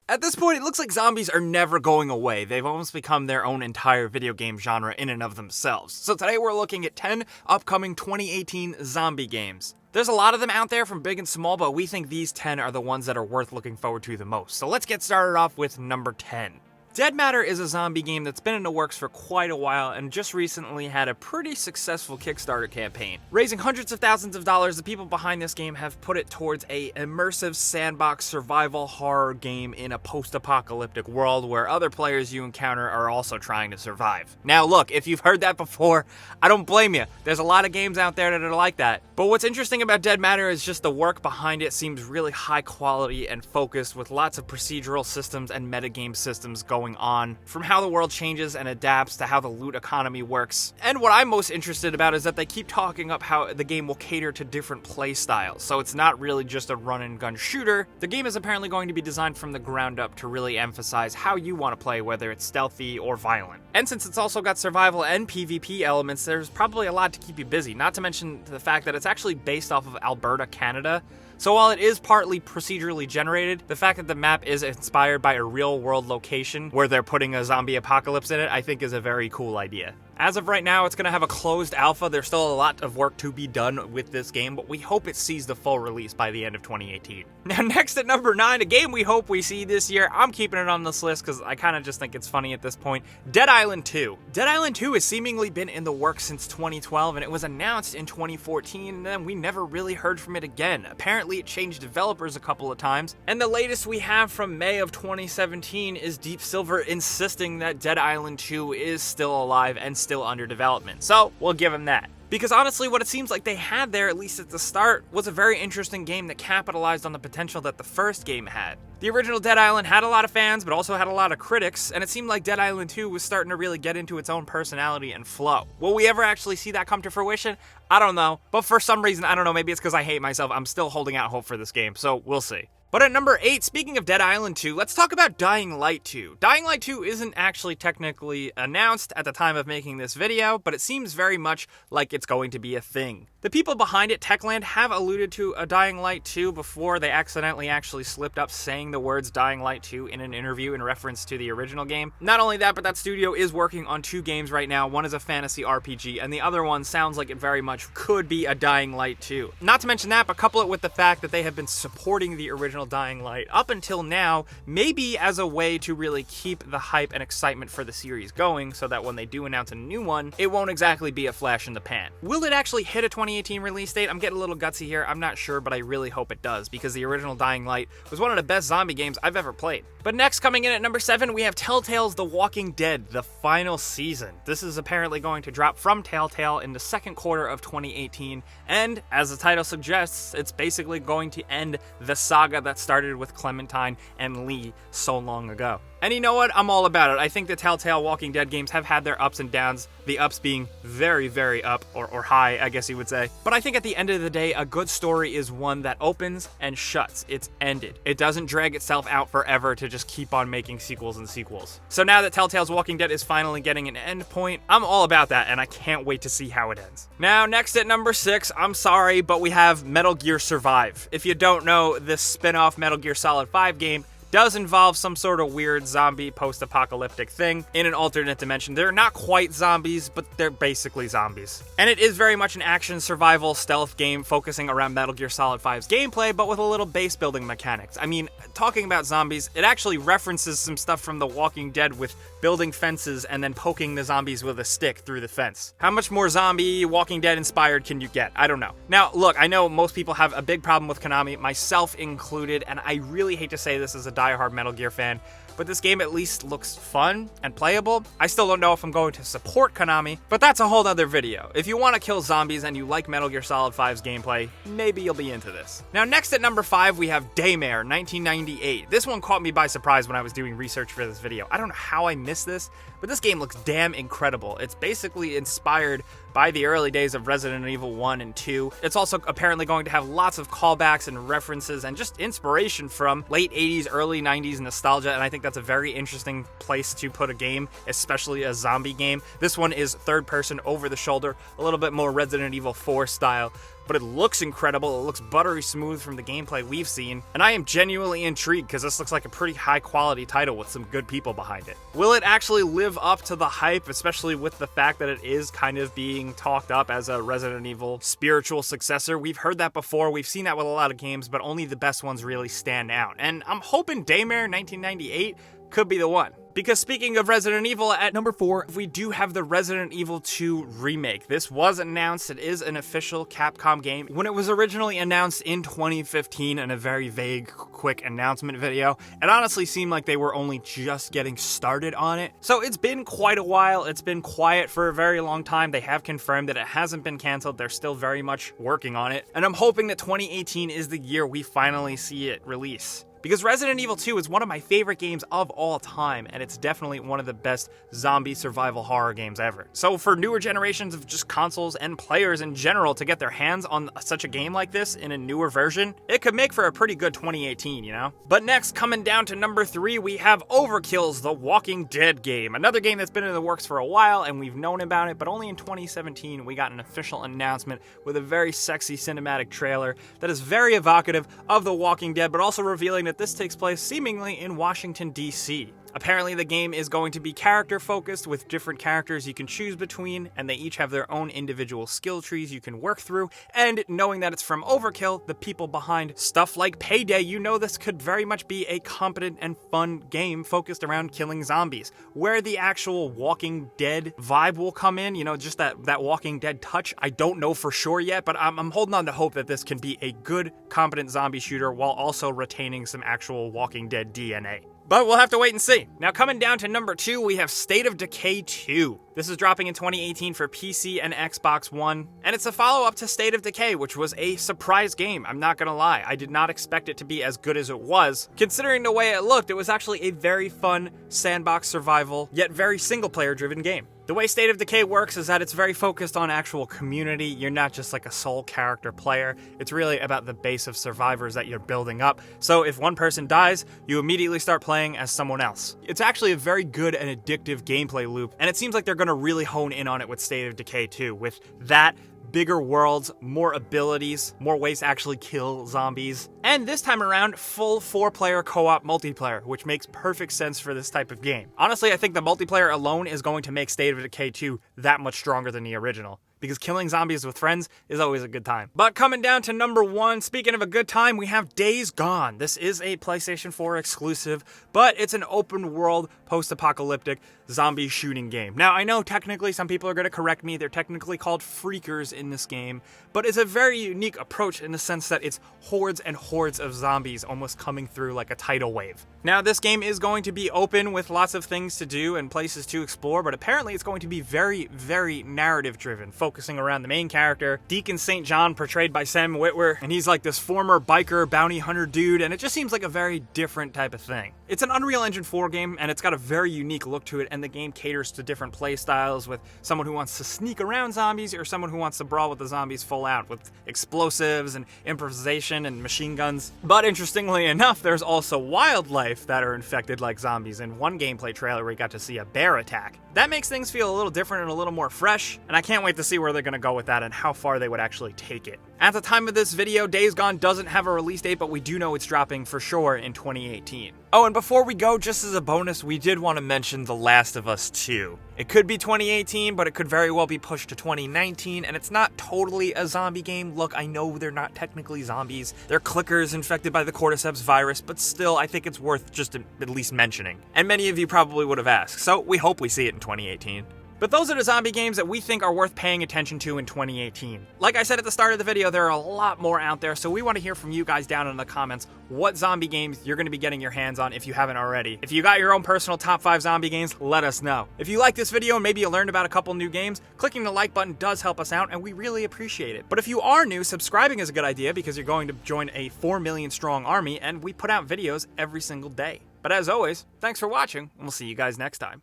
At this point, it looks like zombies are never going away. They've almost become their own entire video game genre in and of themselves. So today we're looking at 10 upcoming 2018 zombie games. There's a lot of them out there from big and small, but we think these 10 are the ones that are worth looking forward to the most. So let's get started off with number 10. Dead Matter is a zombie game that's been in the works for quite a while and just recently had a pretty successful Kickstarter campaign. Raising hundreds of thousands of dollars, the people behind this game have put it towards a immersive sandbox survival horror game in a post-apocalyptic world where other players you encounter are also trying to survive. Now look, if you've heard that before, I don't blame you. There's a lot of games out there that are like that. But what's interesting about Dead Matter is just the work behind it seems really high quality and focused with lots of procedural systems and metagame systems going on, from how the world changes and adapts to how the loot economy works. And what I'm most interested about is that they keep talking up how the game will cater to different play styles, so it's not really just a run and gun shooter. The game is apparently going to be designed from the ground up to really emphasize how you want to play, whether it's stealthy or violent. And since it's also got survival and PvP elements, there's probably a lot to keep you busy, not to mention the fact that it's actually based off of Alberta, Canada. So while it is partly procedurally generated, the fact that the map is inspired by a real-world location where they're putting a zombie apocalypse in it, I think is a very cool idea. As of right now, it's going to have a closed alpha. There's still a lot of work to be done with this game, but we hope it sees the full release by the end of 2018. Now, next at number 9, a game we hope we see this year. I'm keeping it on this list because I kind of just think it's funny at this point. Dead Island 2. Dead Island 2 has seemingly been in the works since 2012, and it was announced in 2014, and then we never really heard from it again. Apparently, it changed developers a couple of times, and the latest we have from May of 2017 is Deep Silver insisting that Dead Island 2 is still alive and still under development. So we'll give them that. Because honestly, what it seems like they had there, at least at the start, was a very interesting game that capitalized on the potential that the first game had. The original Dead Island had a lot of fans, but also had a lot of critics, and it seemed like Dead Island 2 was starting to really get into its own personality and flow. Will we ever actually see that come to fruition? I don't know, but for some reason, I don't know, maybe it's because I hate myself, I'm still holding out hope for this game, so we'll see. But at number 8, speaking of Dead Island 2, let's talk about Dying Light 2. Dying Light 2 isn't actually technically announced at the time of making this video, but it seems very much like it's going to be a thing. The people behind it, Techland, have alluded to a Dying Light 2 before they accidentally actually slipped up saying the words Dying Light 2 in an interview in reference to the original game. Not only that, but that studio is working on 2 games right now. One is a fantasy RPG, and the other one sounds like it very much could be a Dying Light 2. Not to mention that, but couple it with the fact that they have been supporting the original Dying Light up until now, maybe as a way to really keep the hype and excitement for the series going, so that when they do announce a new one, it won't exactly be a flash in the pan. Will it actually hit a 2018 release date? I'm getting a little gutsy here, I'm not sure, but I really hope it does, because the original Dying Light was one of the best zombie games I've ever played. But next, coming in at number 7, we have Telltale's The Walking Dead, the final season. This is apparently going to drop from Telltale in the second quarter of 2018, and as the title suggests, it's basically going to end the saga that started with Clementine and Lee so long ago. And you know what? I'm all about it. I think the Telltale Walking Dead games have had their ups and downs, the ups being very, very up, or high, I guess you would say. But I think at the end of the day, a good story is one that opens and shuts. It's ended. It doesn't drag itself out forever to just keep on making sequels and sequels. So now that Telltale's Walking Dead is finally getting an end point, I'm all about that, and I can't wait to see how it ends. Now, next at number 6, I'm sorry, but we have Metal Gear Survive. If you don't know, this spin-off Metal Gear Solid 5 game does involve some sort of weird zombie post-apocalyptic thing in an alternate dimension. They're not quite zombies, but they're basically zombies. And it is very much an action survival stealth game focusing around Metal Gear Solid 5's gameplay, but with a little base building mechanics. I mean, talking about zombies, it actually references some stuff from The Walking Dead with building fences and then poking the zombies with a stick through the fence. How much more zombie Walking Dead inspired can you get? I don't know. Now, look, I know most people have a big problem with Konami, myself included, and I really hate to say this as a diehard Metal Gear fan, but this game at least looks fun and playable. I still don't know if I'm going to support Konami, but that's a whole nother video. If you want to kill zombies and you like Metal Gear Solid 5's gameplay, maybe you'll be into this. Now, next at number 5, we have Daymare, 1998. This one caught me by surprise when I was doing research for this video. I don't know how I missed this, but this game looks damn incredible. It's basically inspired by the early days of Resident Evil 1 and 2. It's also apparently going to have lots of callbacks and references and just inspiration from late 80s, early 90s nostalgia, and I think that's a very interesting place to put a game, especially a zombie game. This one is third person over the shoulder, a little bit more Resident Evil 4 style, but it looks incredible. It looks buttery smooth from the gameplay we've seen, and I am genuinely intrigued because this looks like a pretty high quality title with some good people behind it. Will it actually live up to the hype, especially with the fact that it is kind of being talked up as a Resident Evil spiritual successor? We've heard that before, we've seen that with a lot of games, but only the best ones really stand out. And I'm hoping Daymare 1998 could be the one. Because speaking of Resident Evil, at number 4, we do have the Resident Evil 2 Remake. This was announced, it is an official Capcom game. When it was originally announced in 2015 in a very vague, quick announcement video, it honestly seemed like they were only just getting started on it. So it's been quite a while, it's been quiet for a very long time. They have confirmed that it hasn't been canceled, they're still very much working on it. And I'm hoping that 2018 is the year we finally see it release. Because Resident Evil 2 is one of my favorite games of all time, and it's definitely one of the best zombie survival horror games ever. So for newer generations of just consoles and players in general to get their hands on such a game like this in a newer version, it could make for a pretty good 2018, you know? But next, coming down to number 3, we have Overkill's The Walking Dead game. Another game that's been in the works for a while, and we've known about it, but only in 2017 we got an official announcement with a very sexy cinematic trailer that is very evocative of The Walking Dead, but also revealing that this takes place seemingly in Washington, D.C. Apparently the game is going to be character focused with different characters you can choose between, and they each have their own individual skill trees you can work through, and knowing that it's from Overkill, the people behind stuff like Payday, you know this could very much be a competent and fun game focused around killing zombies. Where the actual Walking Dead vibe will come in, you know, just that Walking Dead touch, I don't know for sure yet, but I'm holding on to hope that this can be a good, competent zombie shooter while also retaining some actual Walking Dead DNA. But we'll have to wait and see. Now coming down to number 2, we have State of Decay 2. This is dropping in 2018 for PC and Xbox One, and it's a follow-up to State of Decay, which was a surprise game, I'm not gonna lie. I did not expect it to be as good as it was. Considering the way it looked, it was actually a very fun sandbox survival, yet very single-player driven game. The way State of Decay works is that it's very focused on actual community. You're not just like a sole character player. It's really about the base of survivors that you're building up. So if one person dies, you immediately start playing as someone else. It's actually a very good and addictive gameplay loop, and it seems like they're going to really hone in on it with State of Decay 2, with that, bigger worlds, more abilities, more ways to actually kill zombies, and this time around, full 4-player co-op multiplayer, which makes perfect sense for this type of game. Honestly, I think the multiplayer alone is going to make State of Decay 2 that much stronger than the original, because killing zombies with friends is always a good time. But coming down to number 1, speaking of a good time, we have Days Gone. This is a PlayStation 4 exclusive, but it's an open world, post-apocalyptic zombie shooting game. Now, I know technically some people are going to correct me, they're technically called freakers in this game, but it's a very unique approach in the sense that it's hordes and hordes of zombies almost coming through like a tidal wave. Now, this game is going to be open with lots of things to do and places to explore, but apparently it's going to be very, very narrative driven, focusing around the main character, Deacon St. John, portrayed by Sam Witwer, and he's like this former biker bounty hunter dude, and it just seems like a very different type of thing. It's an Unreal Engine 4 game, and it's got a very unique look to it, and the game caters to different play styles with someone who wants to sneak around zombies or someone who wants to brawl with the zombies full out with explosives and improvisation and machine guns. But interestingly enough, there's also wildlife that are infected like zombies. In one gameplay trailer, we got to see a bear attack. That makes things feel a little different and a little more fresh, and I can't wait to see where they're going to go with that and how far they would actually take it. At the time of this video, Days Gone doesn't have a release date, but we do know it's dropping for sure in 2018. Oh, and before we go, just as a bonus, we did want to mention The Last of Us 2. It could be 2018, but it could very well be pushed to 2019, and it's not totally a zombie game. Look, I know they're not technically zombies. They're clickers infected by the cordyceps virus, but still, I think it's worth just at least mentioning. And many of you probably would have asked, so we hope we see it in 2018. But those are the zombie games that we think are worth paying attention to in 2018. Like I said at the start of the video, there are a lot more out there, so we want to hear from you guys down in the comments what zombie games you're going to be getting your hands on if you haven't already. If you got your own personal top 5 zombie games, let us know. If you like this video and maybe you learned about a couple new games, clicking the like button does help us out and we really appreciate it. But if you are new, subscribing is a good idea because you're going to join a 4 million strong army and we put out videos every single day. But as always, thanks for watching and we'll see you guys next time.